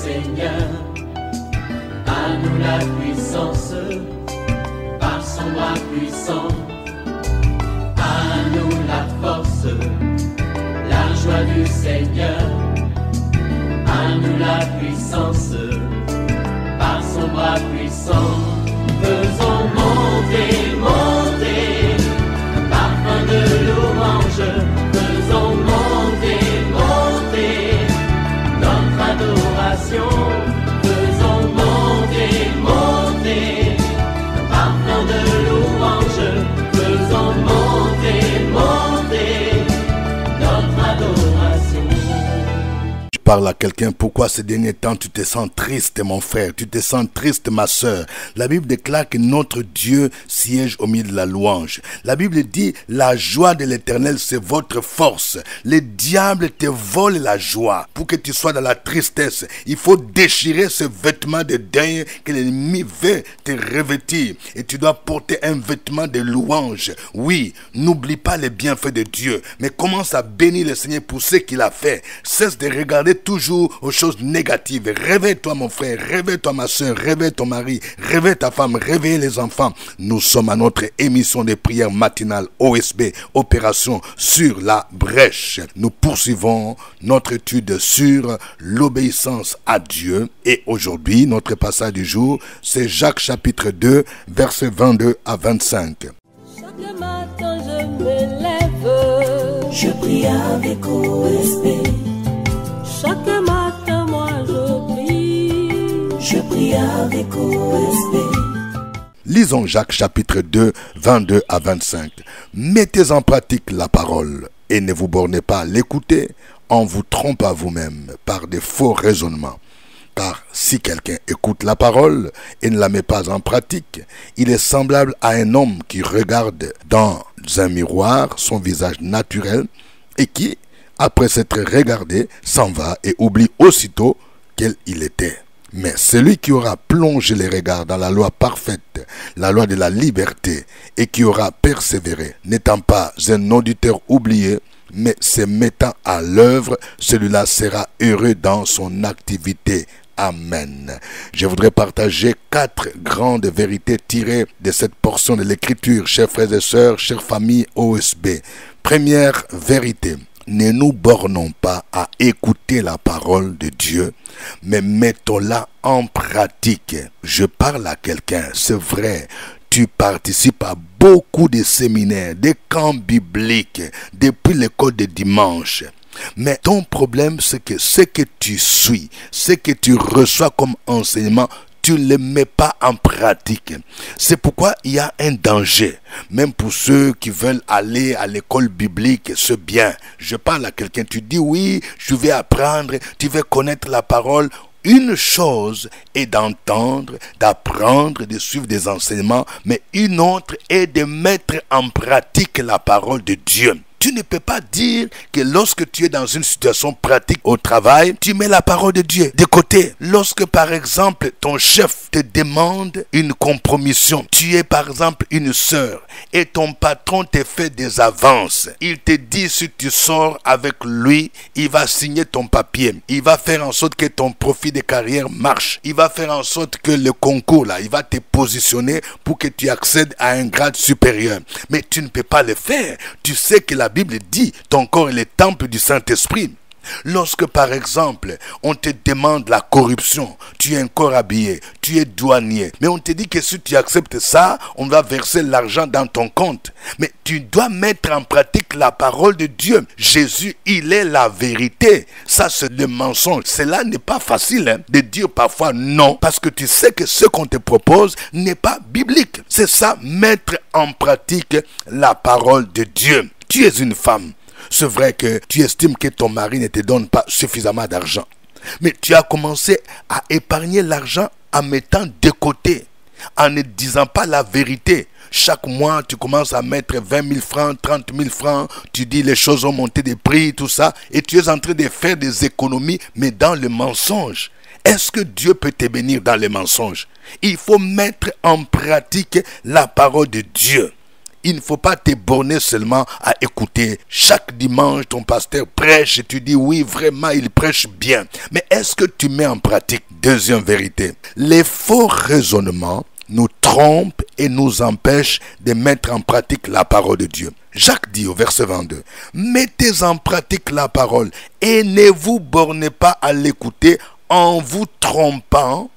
Seigneur. À nous la puissance, par son bras puissant. À nous la force, la joie du Seigneur. À nous la puissance, par son bras puissant. Faisons monter, monter, parfum de louange. Faisons monter, monter, notre adoration. Faisons monter, monter, parfum de louange. Faisons monter, monter, notre adoration. Je parle à quelqu'un, pourquoi ces derniers temps tu te sens triste mon frère, tu te sens triste ma soeur. La Bible déclare que notre Dieu siège au milieu de la louange. La Bible dit la joie de l'Éternel c'est votre force. Le diable te vole la joie. Pour que tu sois dans la tristesse, il faut déchirer ce vêtement de deuil que l'ennemi veut te revêtir. Et tu dois porter un vêtement de louange. Oui, n'oublie pas les bienfaits de Dieu, mais commence à bénir le Seigneur pour ce qu'il a fait. Cesse de regarder toujours aux choses négatives. Réveille-toi mon frère, réveille-toi ma soeur, réveille ton mari, réveille ta femme, réveille les enfants. Nous sommes à notre émission de prière matinale OSB, Opération sur la brèche. Nous poursuivons notre étude sur l'obéissance à Dieu. Et aujourd'hui, notre passage du jour, c'est Jacques chapitre 2, versets 22 à 25. Chaque matin je me lève, je prie avec OSB. Chaque matin moi je prie avec OSB. Lisons Jacques chapitre 2, 22 à 25. Mettez en pratique la parole et ne vous bornez pas à l'écouter en vous trompant vous-même par de faux raisonnements. Car si quelqu'un écoute la parole et ne la met pas en pratique, il est semblable à un homme qui regarde dans un miroir son visage naturel et qui, après s'être regardé, s'en va et oublie aussitôt quel il était. Mais celui qui aura plongé les regards dans la loi parfaite, la loi de la liberté, et qui aura persévéré, n'étant pas un auditeur oublié, mais se mettant à l'œuvre, celui-là sera heureux dans son activité. Amen. Je voudrais partager 4 grandes vérités tirées de cette portion de l'écriture, chers frères et sœurs, chères familles OSB. Première vérité. Ne nous bornons pas à écouter la parole de Dieu, mais mettons-la en pratique. Je parle à quelqu'un, c'est vrai. Tu participes à beaucoup de séminaires, des camps bibliques, depuis l'école de dimanche. Mais ton problème, c'est que ce que tu suis, ce que tu reçois comme enseignement, tu ne le mets pas en pratique. C'est pourquoi il y a un danger. Même pour ceux qui veulent aller à l'école biblique, c'est bien. Je parle à quelqu'un, tu dis oui, je vais apprendre, tu veux connaître la parole. Une chose est d'entendre, d'apprendre, de suivre des enseignements, mais une autre est de mettre en pratique la parole de Dieu. Tu ne peux pas dire que lorsque tu es dans une situation pratique au travail, tu mets la parole de Dieu de côté. Lorsque par exemple ton chef te demande une compromission, tu es par exemple une sœur et ton patron te fait des avances. Il te dit si tu sors avec lui, il va signer ton papier. Il va faire en sorte que ton profil de carrière marche. Il va faire en sorte que le concours là, il va te positionner pour que tu accèdes à un grade supérieur. Mais tu ne peux pas le faire. Tu sais que la Bible dit, ton corps est le temple du Saint-Esprit. Lorsque par exemple, on te demande la corruption, tu es encore habillé, tu es douanier, mais on te dit que si tu acceptes ça, on va verser l'argent dans ton compte. Mais tu dois mettre en pratique la parole de Dieu. Jésus, il est la vérité. Ça, c'est le mensonge. Cela n'est pas facile de dire parfois non, parce que tu sais que ce qu'on te propose n'est pas biblique. C'est ça, mettre en pratique la parole de Dieu. Tu es une femme. C'est vrai que tu estimes que ton mari ne te donne pas suffisamment d'argent. Mais tu as commencé à épargner l'argent en mettant de côté, en ne disant pas la vérité. Chaque mois, tu commences à mettre 20 000 francs, 30 000 francs. Tu dis les choses ont monté de prix, tout ça. Et tu es en train de faire des économies, mais dans le mensonge. Est-ce que Dieu peut te bénir dans le mensonge? Il faut mettre en pratique la parole de Dieu. Il ne faut pas te borner seulement à écouter. Chaque dimanche, ton pasteur prêche et tu dis oui, vraiment, il prêche bien. Mais est-ce que tu mets en pratique? Deuxième vérité, les faux raisonnements nous trompent et nous empêchent de mettre en pratique la parole de Dieu. Jacques dit au verset 22, « Mettez en pratique la parole et ne vous bornez pas à l'écouter en vous trompant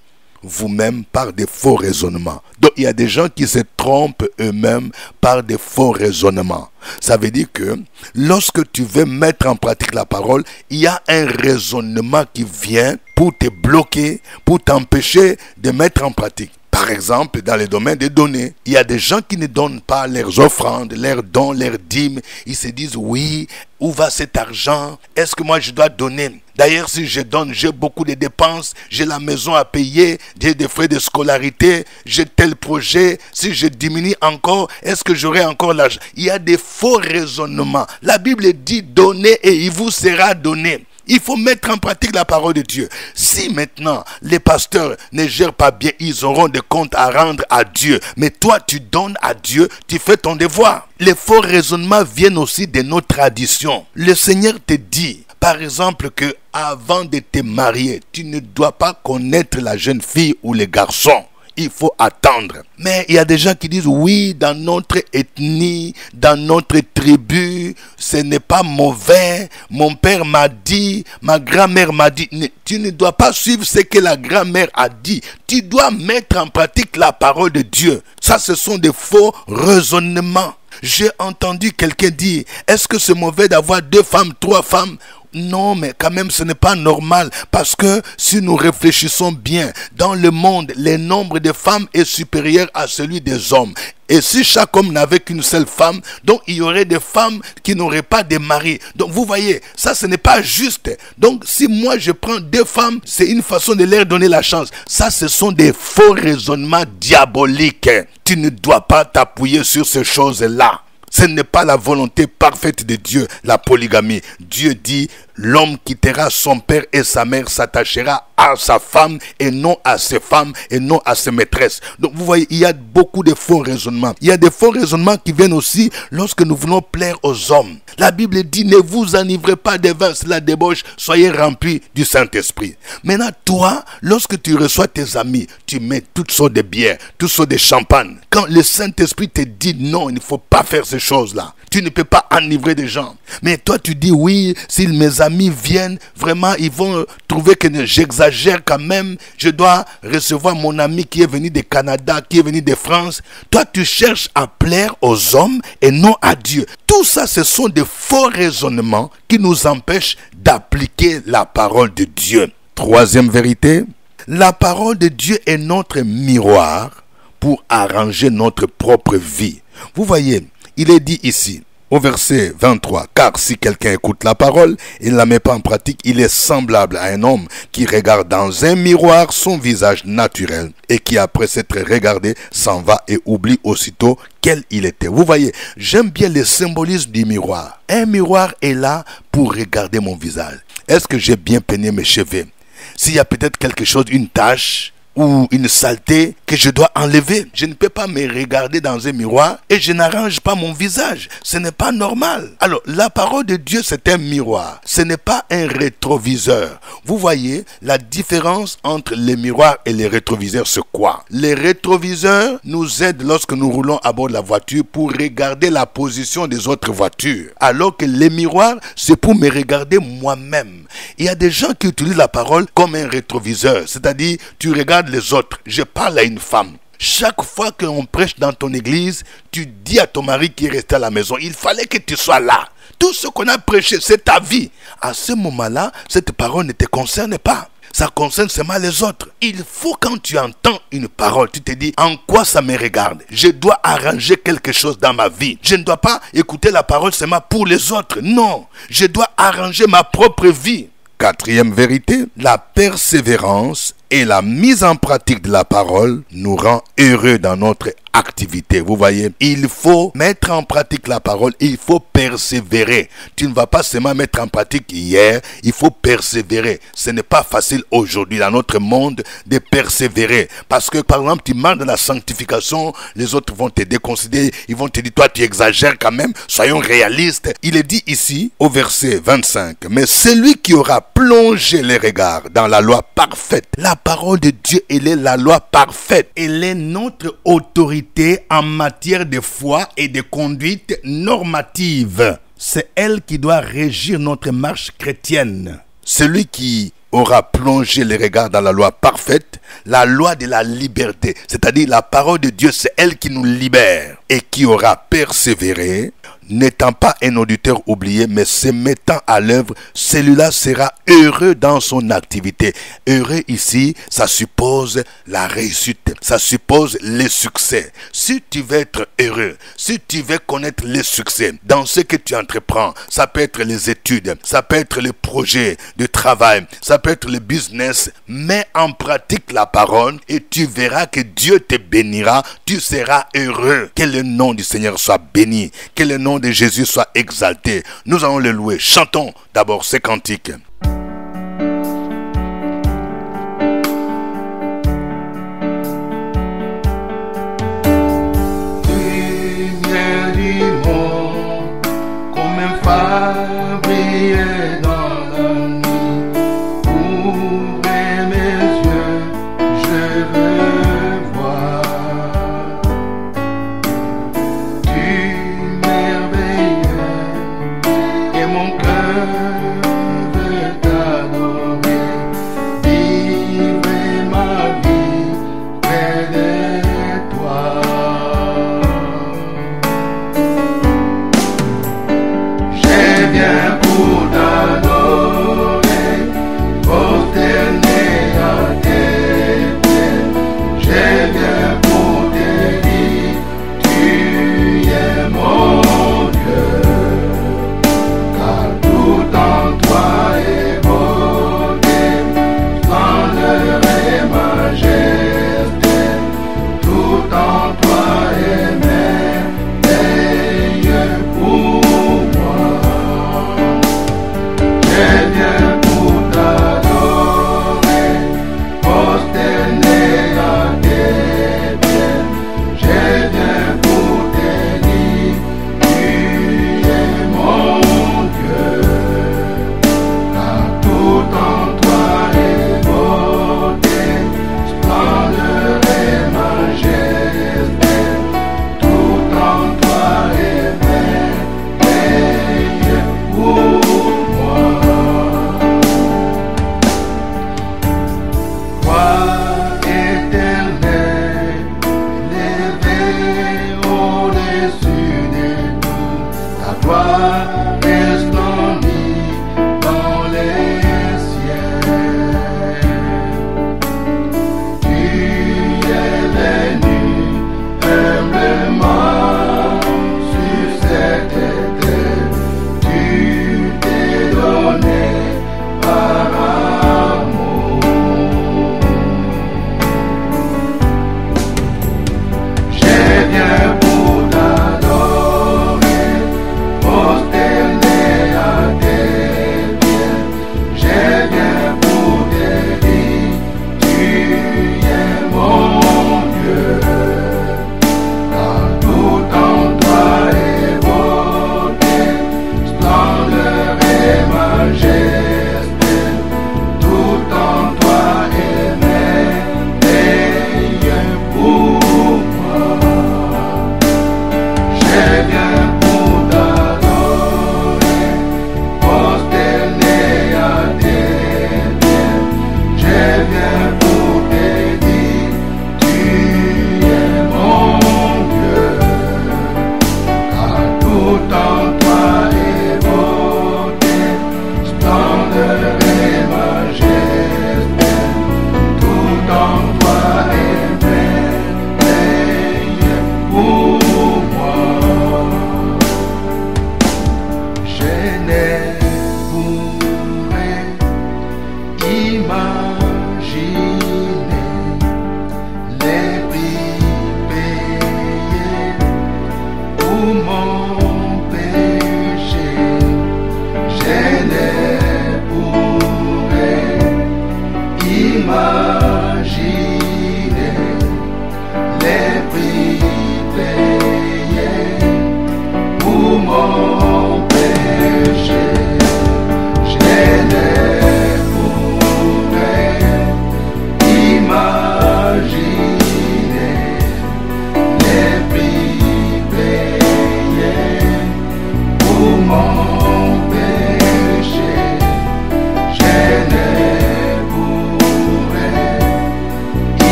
vous-même par des faux raisonnements. » Donc il y a des gens qui se trompent eux-mêmes par des faux raisonnements. Ça veut dire que lorsque tu veux mettre en pratique la parole, il y a un raisonnement qui vient pour te bloquer, pour t'empêcher de mettre en pratique. Par exemple, dans le domaine des données, il y a des gens qui ne donnent pas leurs offrandes, leurs dons, leurs dîmes. Ils se disent, oui, où va cet argent? Est-ce que moi je dois donner? D'ailleurs, si je donne, j'ai beaucoup de dépenses, j'ai la maison à payer, j'ai des frais de scolarité, j'ai tel projet. Si je diminue encore, est-ce que j'aurai encore l'argent? Il y a des faux raisonnements. La Bible dit, donnez et il vous sera donné. Il faut mettre en pratique la parole de Dieu. Si maintenant les pasteurs ne gèrent pas bien, ils auront des comptes à rendre à Dieu. Mais toi, tu donnes à Dieu, tu fais ton devoir. Les faux raisonnements viennent aussi de nos traditions. Le Seigneur te dit, par exemple, que avant de te marier, tu ne dois pas connaître la jeune fille ou le garçon. Il faut attendre. Mais il y a des gens qui disent, oui, dans notre ethnie, dans notre tribu, ce n'est pas mauvais. Mon père m'a dit, ma grand-mère m'a dit. Tu ne dois pas suivre ce que la grand-mère a dit. Tu dois mettre en pratique la parole de Dieu. Ça, ce sont des faux raisonnements. J'ai entendu quelqu'un dire, est-ce que c'est mauvais d'avoir 2 femmes, 3 femmes? Non, mais quand même, ce n'est pas normal. Parce que si nous réfléchissons bien, dans le monde, le nombre de femmes est supérieur à celui des hommes. Et si chaque homme n'avait qu'une seule femme, donc il y aurait des femmes qui n'auraient pas de mari. Donc vous voyez, ça ce n'est pas juste. Donc si moi je prends 2 femmes, c'est une façon de leur donner la chance. Ça, ce sont des faux raisonnements diaboliques. Tu ne dois pas t'appuyer sur ces choses-là. Ce n'est pas la volonté parfaite de Dieu, la polygamie. Dieu dit, l'homme quittera son père et sa mère, s'attachera à sa femme et non à ses femmes et non à ses maîtresses. Donc vous voyez, il y a beaucoup de faux raisonnements. Il y a des faux raisonnements qui viennent aussi lorsque nous voulons plaire aux hommes. La Bible dit, ne vous enivrez pas de vin, c'est la débauche, soyez remplis du Saint-Esprit. Maintenant, toi, lorsque tu reçois tes amis, tu mets toutes sortes de bières, toutes sortes de champagne. Quand le Saint-Esprit te dit non, il ne faut pas faire ces choses-là. Tu ne peux pas enivrer des gens. Mais toi, tu dis oui, si mes amis viennent, vraiment, ils vont trouver que j'exagère quand même. Je dois recevoir mon ami qui est venu du Canada, qui est venu de France. Toi, tu cherches à plaire aux hommes et non à Dieu. Tout ça, ce sont des faux raisonnements qui nous empêchent d'appliquer la parole de Dieu. Troisième vérité, la parole de Dieu est notre miroir pour arranger notre propre vie. Vous voyez, il est dit ici, au verset 23, « Car si quelqu'un écoute la parole et ne la met pas en pratique, il est semblable à un homme qui regarde dans un miroir son visage naturel et qui, après s'être regardé, s'en va et oublie aussitôt quel il était. » Vous voyez, j'aime bien le symbolisme du miroir. Un miroir est là pour regarder mon visage. Est-ce que j'ai bien peigné mes cheveux? S'il y a peut-être quelque chose, une tache ou une saleté que je dois enlever. Je ne peux pas me regarder dans un miroir et je n'arrange pas mon visage. Ce n'est pas normal. Alors, la parole de Dieu, c'est un miroir. Ce n'est pas un rétroviseur. Vous voyez, la différence entre les miroirs et les rétroviseurs, c'est quoi? Les rétroviseurs nous aident lorsque nous roulons à bord de la voiture pour regarder la position des autres voitures. Alors que les miroirs, c'est pour me regarder moi-même. Il y a des gens qui utilisent la parole comme un rétroviseur. C'est-à-dire, tu regardes les autres. Je parle à une femme. Chaque fois qu'on prêche dans ton église, tu dis à ton mari qui est resté à la maison, il fallait que tu sois là. Tout ce qu'on a prêché, c'est ta vie. À ce moment-là, cette parole ne te concerne pas. Ça concerne seulement les autres. Il faut, quand tu entends une parole, tu te dis, en quoi ça me regarde? Je dois arranger quelque chose dans ma vie. Je ne dois pas écouter la parole seulement pour les autres. Non, je dois arranger ma propre vie. Quatrième vérité, la persévérance Et la mise en pratique de la parole nous rend heureux dans notre activité. Vous voyez, il faut mettre en pratique la parole, il faut persévérer. Tu ne vas pas seulement mettre en pratique hier, il faut persévérer. Ce n'est pas facile aujourd'hui dans notre monde de persévérer. Parce que par exemple, tu marches dans la sanctification, les autres vont te déconsidérer, ils vont te dire, toi tu exagères quand même, soyons réalistes. Il est dit ici au verset 25, mais celui qui aura plongé les regards dans la loi parfaite, la parole de Dieu, elle est la loi parfaite, elle est notre autorité en matière de foi et de conduite normative. C'est elle qui doit régir notre marche chrétienne. Celui qui aura plongé les regards dans la loi parfaite, la loi de la liberté, c'est-à-dire la parole de Dieu, c'est elle qui nous libère, et qui aura persévéré, n'étant pas un auditeur oublié, mais se mettant à l'œuvre, celui-là sera heureux dans son activité. Heureux ici, ça suppose la réussite, ça suppose le succès. Si tu veux être heureux, si tu veux connaître le succès dans ce que tu entreprends, ça peut être les études, ça peut être les projets de travail, ça peut être le business, mets en pratique la parole et tu verras que Dieu te bénira, tu seras heureux. Que le nom du Seigneur soit béni, que le nom de Jésus soit exalté. Nous allons le louer. Chantons d'abord ces cantiques. Lumière du monde, comme un phare brillait dans la nuit. Ouvrez mes yeux, je veux voir. Mon cœur veut t'adorer, vivre ma vie près de toi. Je viens pour t'adorer, prosterner à tes pieds. Je viens pour te dire, tu es mon Dieu. Tout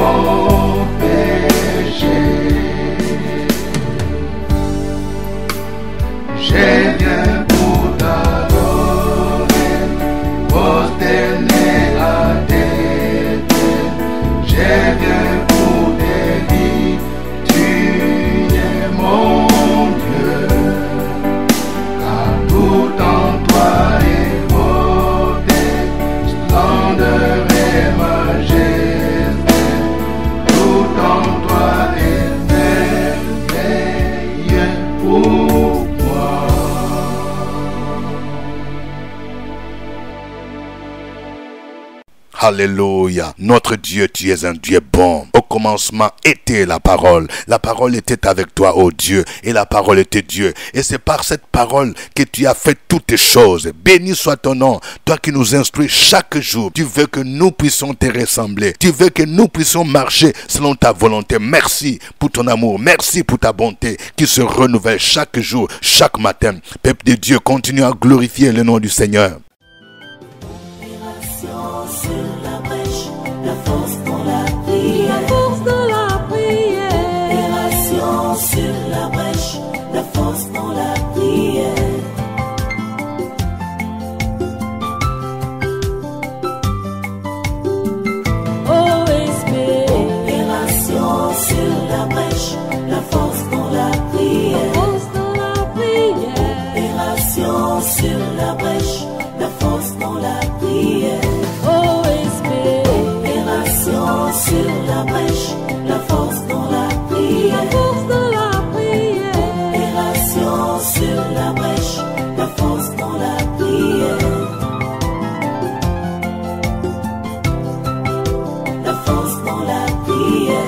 mon péché. Je viens pour t'adorer, prosterner à tes pieds. Je viens pour te dire, tu es mon Dieu, car tout en toi est beauté, splendeur et majesté. Tout en toi est merveilleux pour moi. Alléluia. Notre Dieu, tu es un Dieu bon. Au commencement était la parole. La parole était avec toi, ô Dieu, et la parole était Dieu. Et c'est par cette parole que tu as fait toutes choses. Béni soit ton nom, toi qui nous instruis chaque jour. Tu veux que nous puissions te ressembler. Tu veux que nous puissions marcher selon ta volonté. Merci pour ton amour. Merci pour ta bonté qui se renouvelle chaque jour, chaque matin. Peuple de Dieu, continue à glorifier le nom du Seigneur. Sur la brèche, la force dans la prière. La force dans la prière. Opération sur la brèche, la force dans la prière. OSB. Opération sur la brèche, la force dans la prière. La force dans la prière. Opération sur la brèche, la force dans la prière. Sur la brèche, la force dans la prière. La force dans la prière. Opération sur la brèche, la force dans la prière. La force dans la prière.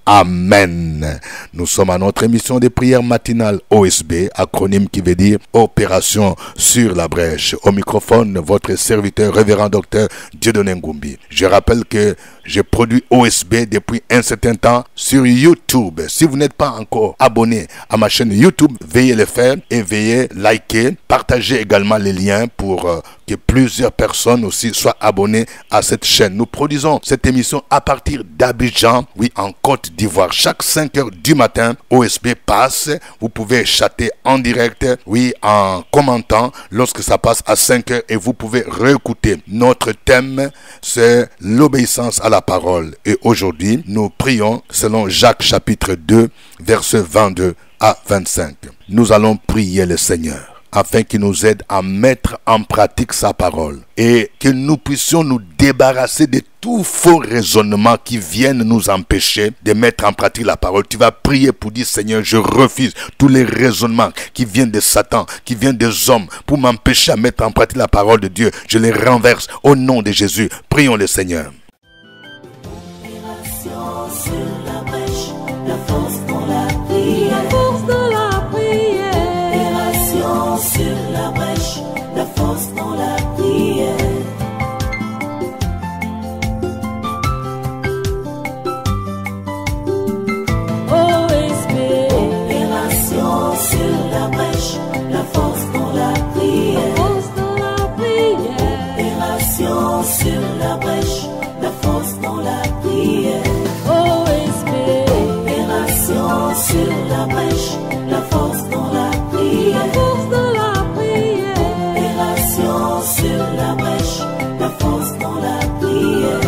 Amen. Nous sommes à notre émission de prière matinale OSB, acronyme qui veut dire Opération sur la brèche. Au microphone, votre serviteur, révérend docteur Dieudonné Ngumbi. Je rappelle que j'ai produit OSB depuis un certain temps sur YouTube. Si vous n'êtes pas encore abonné à ma chaîne YouTube, veuillez le faire et veuillez liker, partager également les liens pour que plusieurs personnes aussi soient abonnées à cette chaîne. Nous produisons cette émission à partir d'Abidjan, oui, en Côte d'Ivoire. Chaque 5 heures du matin, OSB passe. Vous pouvez chatter en direct, oui, en commentant lorsque ça passe à 5 heures et vous pouvez réécouter. Notre thème, c'est l'obéissance à la parole. Et aujourd'hui, nous prions selon Jacques chapitre 2, versets 22 à 25. Nous allons prier le Seigneur afin qu'il nous aide à mettre en pratique sa parole et que nous puissions nous débarrasser de tout faux raisonnement qui viennent nous empêcher de mettre en pratique la parole. Tu vas prier pour dire, Seigneur, je refuse tous les raisonnements qui viennent de Satan, qui viennent des hommes pour m'empêcher à mettre en pratique la parole de Dieu. Je les renverse au nom de Jésus. Prions le Seigneur. Sur la brèche, la force dans la prière. La force dans la prière. Opération sur la brèche, la force dans la prière. OSB. Opération sur la brèche, la force dans la prière. La force dans la prière. Opération sur la brèche, la force dans la prière. OSB. Opération sur la brèche, la force dans la prière. La force dans la prière. Opération sur la brèche, la force dans la prière.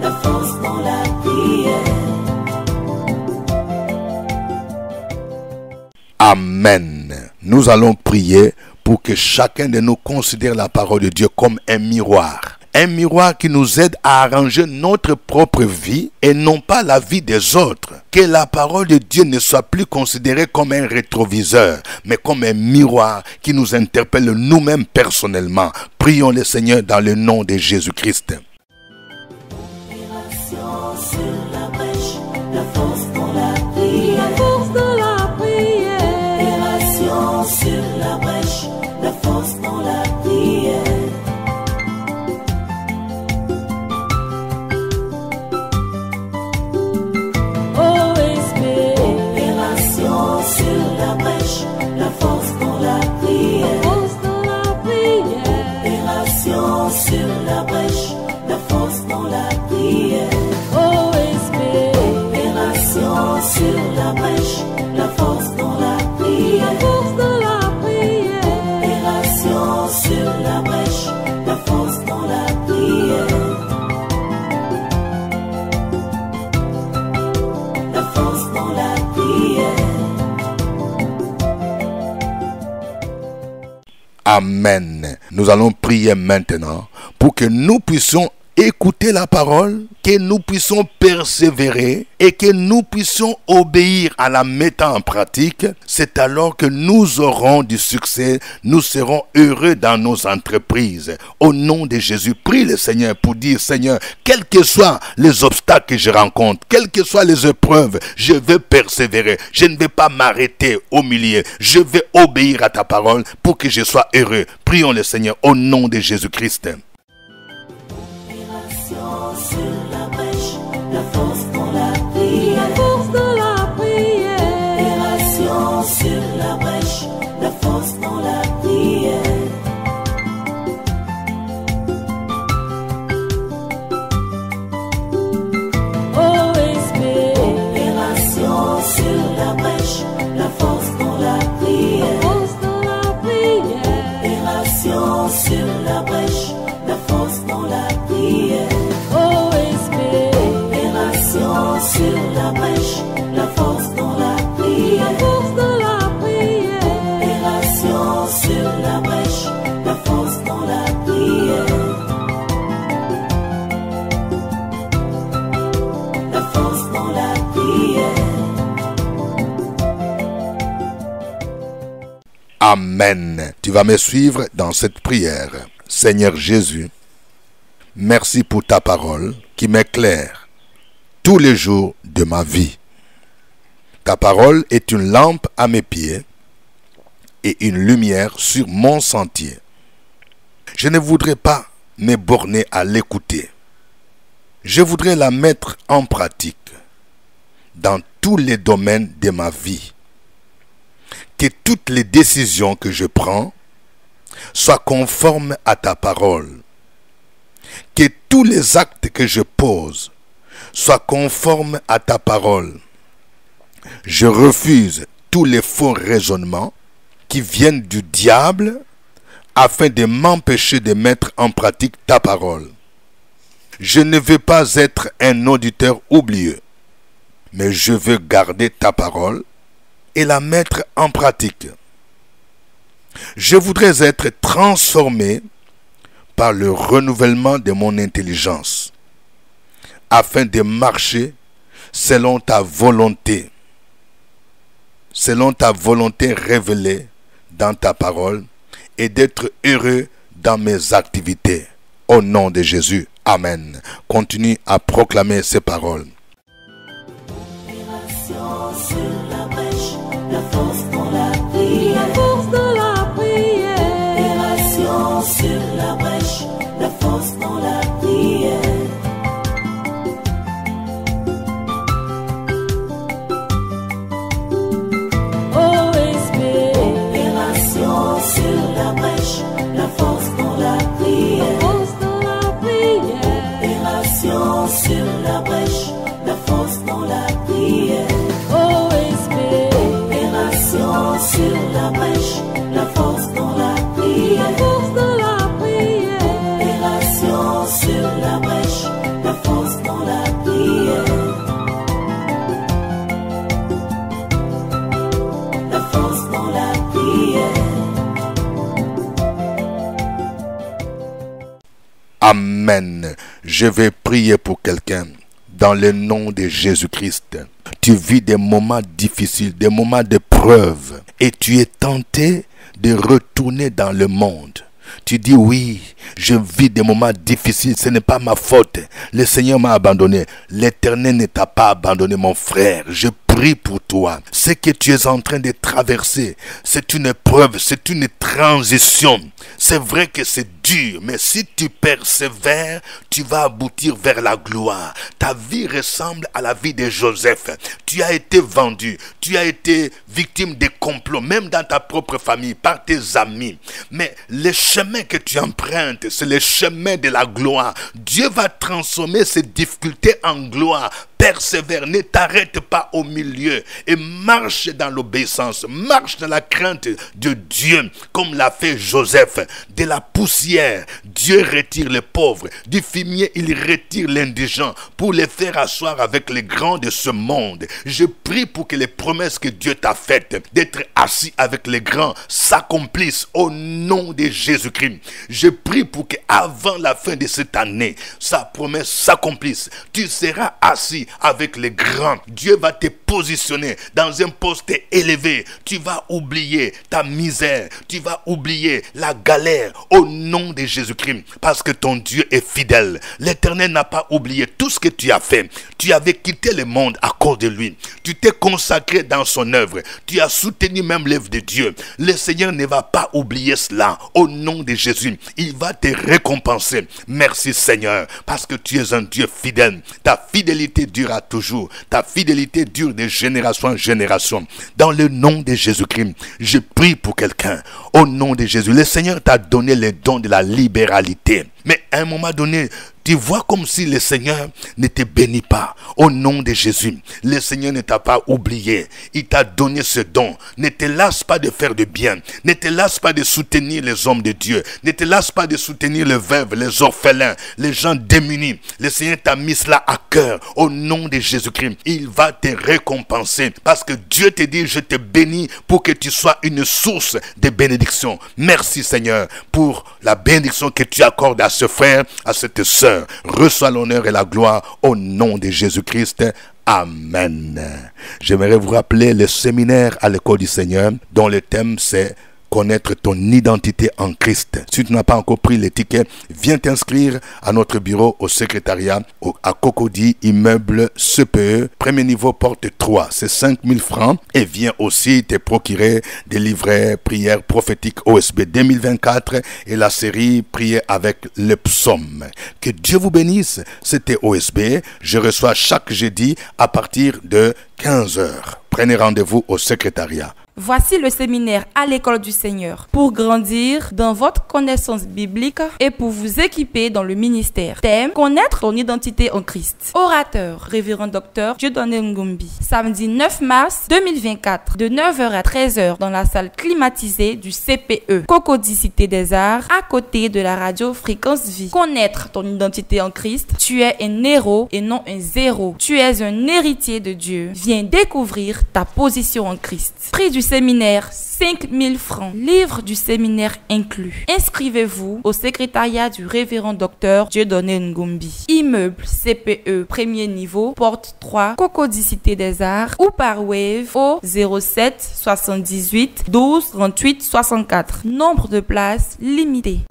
La force dans la prière. Amen. Nous allons prier pour que chacun de nous considère la parole de Dieu comme un miroir. Un miroir qui nous aide à arranger notre propre vie et non pas la vie des autres. Que la parole de Dieu ne soit plus considérée comme un rétroviseur, mais comme un miroir qui nous interpelle nous-mêmes personnellement. Prions le Seigneur dans le nom de Jésus-Christ. Opération sur la brèche, la force dans la prière. La force dans la prière. Opération sur la brèche, la force dans la prière. OSB. Opération sur la brèche, la force dans la prière. Amen. Nous allons prier maintenant pour que nous puissions écouter la parole, que nous puissions persévérer et que nous puissions obéir à la mettant en pratique. C'est alors que nous aurons du succès, nous serons heureux dans nos entreprises. Au nom de Jésus, prie le Seigneur pour dire: Seigneur, quels que soient les obstacles que je rencontre, quelles que soient les épreuves, je vais persévérer. Je ne vais pas m'arrêter au milieu. Je vais obéir à ta parole pour que je sois heureux. Prions le Seigneur au nom de Jésus-Christ. Sur la brèche, la force dans la prière. La force dans la prière. Opération sur la brèche, la force dans la prière. OSP. Opération sur la brèche, la force dans la prière. Force dans la prière. Opération sur la brèche, la force dans la prière. Sur la brèche, la force dans la prière. La force dans la prière. Opération sur la brèche, la force dans la prière. La force dans la prière. Amen. Tu vas me suivre dans cette prière. Seigneur Jésus, merci pour ta parole qui m'éclaire tous les jours de ma vie. Ta parole est une lampe à mes pieds et une lumière sur mon sentier. Je ne voudrais pas me borner à l'écouter. Je voudrais la mettre en pratique dans tous les domaines de ma vie. Que toutes les décisions que je prends soient conformes à ta parole. Que tous les actes que je pose sois conforme à ta parole. Je refuse tous les faux raisonnements qui viennent du diable afin de m'empêcher de mettre en pratique ta parole. Je ne veux pas être un auditeur oublieux, mais je veux garder ta parole et la mettre en pratique. Je voudrais être transformé par le renouvellement de mon intelligence, afin de marcher selon ta volonté révélée dans ta parole et d'être heureux dans mes activités. Au nom de Jésus, Amen. Continue à proclamer ces paroles. Opération sur la brèche, la force dans la prière. La force dans la prière. Opération sur la brèche, la force dans la prière. Sur la brèche, la force dans la prière. Force dans la prière. Opération sur la brèche, la force dans la prière. OSP. Opération sur la brèche, la force dans la prière. La force dans la prière. Opération sur la brèche, la force dans la prière. La force dans la prière. Amen. Je vais prier pour quelqu'un dans le nom de Jésus-Christ. Tu vis des moments difficiles, des moments d'épreuve et tu es tenté de retourner dans le monde. Tu dis oui, je vis des moments difficiles, ce n'est pas ma faute. Le Seigneur m'a abandonné. L'Éternel ne t'a pas abandonné, mon frère. Je prie pour toi. Ce que tu es en train de traverser, c'est une épreuve, c'est une transition. C'est vrai que c'est dur, mais si tu persévères, tu vas aboutir vers la gloire. Ta vie ressemble à la vie de Joseph. Tu as été vendu, tu as été victime des complots, même dans ta propre famille, par tes amis. Mais le chemin que tu empruntes, c'est le chemin de la gloire. Dieu va transformer ces difficultés en gloire persévère, ne t'arrête pas au milieu et marche dans l'obéissance, marche dans la crainte de Dieu, comme l'a fait Joseph. De la poussière, Dieu retire les pauvres, du fumier, il retire l'indigent pour les faire asseoir avec les grands de ce monde. Je prie pour que les promesses que Dieu t'a faites d'être assis avec les grands s'accomplissent au nom de Jésus-Christ. Je prie pour qu'avant la fin de cette année, sa promesse s'accomplisse. Tu seras assis avec les grands. Dieu va te positionner dans un poste élevé. Tu vas oublier ta misère. Tu vas oublier la galère au nom de Jésus-Christ. Parce que ton Dieu est fidèle. L'Éternel n'a pas oublié tout ce que tu as fait. Tu avais quitté le monde à cause de lui. Tu t'es consacré dans son œuvre. Tu as soutenu même l'œuvre de Dieu. Le Seigneur ne va pas oublier cela. Au nom de Jésus, il va te récompenser. Merci Seigneur, parce que tu es un Dieu fidèle. Ta fidélité durera toujours. Ta fidélité dure de génération en génération. Dans le nom de Jésus-Christ, je prie pour quelqu'un. Au nom de Jésus, le Seigneur t'a donné le don de la libéralité. Mais à un moment donné, tu vois comme si le Seigneur ne te bénit pas. Au nom de Jésus, le Seigneur ne t'a pas oublié. Il t'a donné ce don. Ne te lasse pas de faire du bien. Ne te lasse pas de soutenir les hommes de Dieu. Ne te lasse pas de soutenir les veuves, les orphelins, les gens démunis. Le Seigneur t'a mis cela à cœur. Au nom de Jésus-Christ, il va te récompenser. Parce que Dieu te dit, je te bénis pour que tu sois une source de bénédiction. Merci Seigneur pour la bénédiction que tu accordes à ce frère, à cette sœur. Reçois l'honneur et la gloire au nom de Jésus-Christ. Amen. J'aimerais vous rappeler le séminaire à l'école du Seigneur dont le thème c'est connaître ton identité en Christ. Si tu n'as pas encore pris les tickets, viens t'inscrire à notre bureau au secrétariat à Cocody, immeuble CPE, premier niveau, porte 3. C'est 5 000 francs. Et viens aussi te procurer des livrets prières prophétiques OSB 2024 et la série Prier avec le psaume. Que Dieu vous bénisse. C'était OSB. Je reçois chaque jeudi à partir de 15h. Prenez rendez-vous au secrétariat. Voici le séminaire à l'école du Seigneur pour grandir dans votre connaissance biblique et pour vous équiper dans le ministère. Thème: connaître ton identité en Christ. Orateur: Révérend Docteur Dieudonné Ngumbi. Samedi 9 mars 2024 de 9h à 13h dans la salle climatisée du CPE, Cocody Cité des Arts, à côté de la radio Fréquence Vie. Connaître ton identité en Christ. Tu es un héros et non un zéro. Tu es un héritier de Dieu. Viens découvrir ta position en Christ. Prix du séminaire, 5 000 francs. Livre du séminaire inclus. Inscrivez-vous au secrétariat du révérend docteur Dieudonné Ngumbi. Immeuble CPE, premier niveau, porte 3, Cocody Cité des Arts, ou par Wave au 07 78 12 38 64. Nombre de places limité.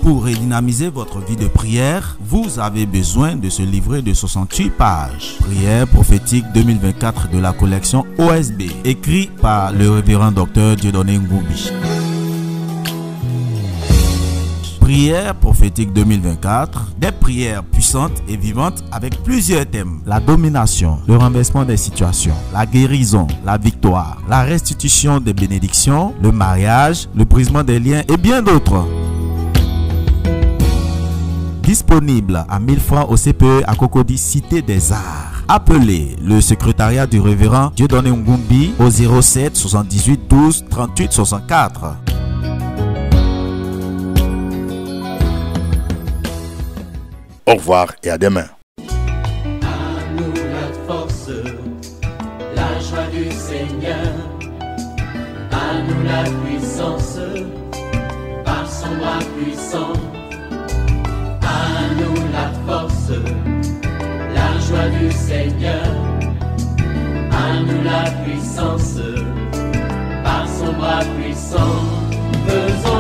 Pour redynamiser votre vie de prière, vous avez besoin de ce livret de 68 pages. Prière prophétique 2024 de la collection OSB, écrit par le révérend docteur Dieudonné Ngumbi. Prière prophétique 2024, des prières puissantes et vivantes avec plusieurs thèmes. La domination, le renversement des situations, la guérison, la victoire, la restitution des bénédictions, le mariage, le brisement des liens et bien d'autres. Disponible à 1000 francs au CPE à Cocody Cité des Arts. Appelez le secrétariat du révérend Dieudonné Ngumbi au 07 78 12 38 64. Au revoir et à demain. À nous la force, la joie du Seigneur. À nous la puissance, par son bras puissant. À nous la force, la joie du Seigneur. À nous la puissance, par son bras puissant. Faisons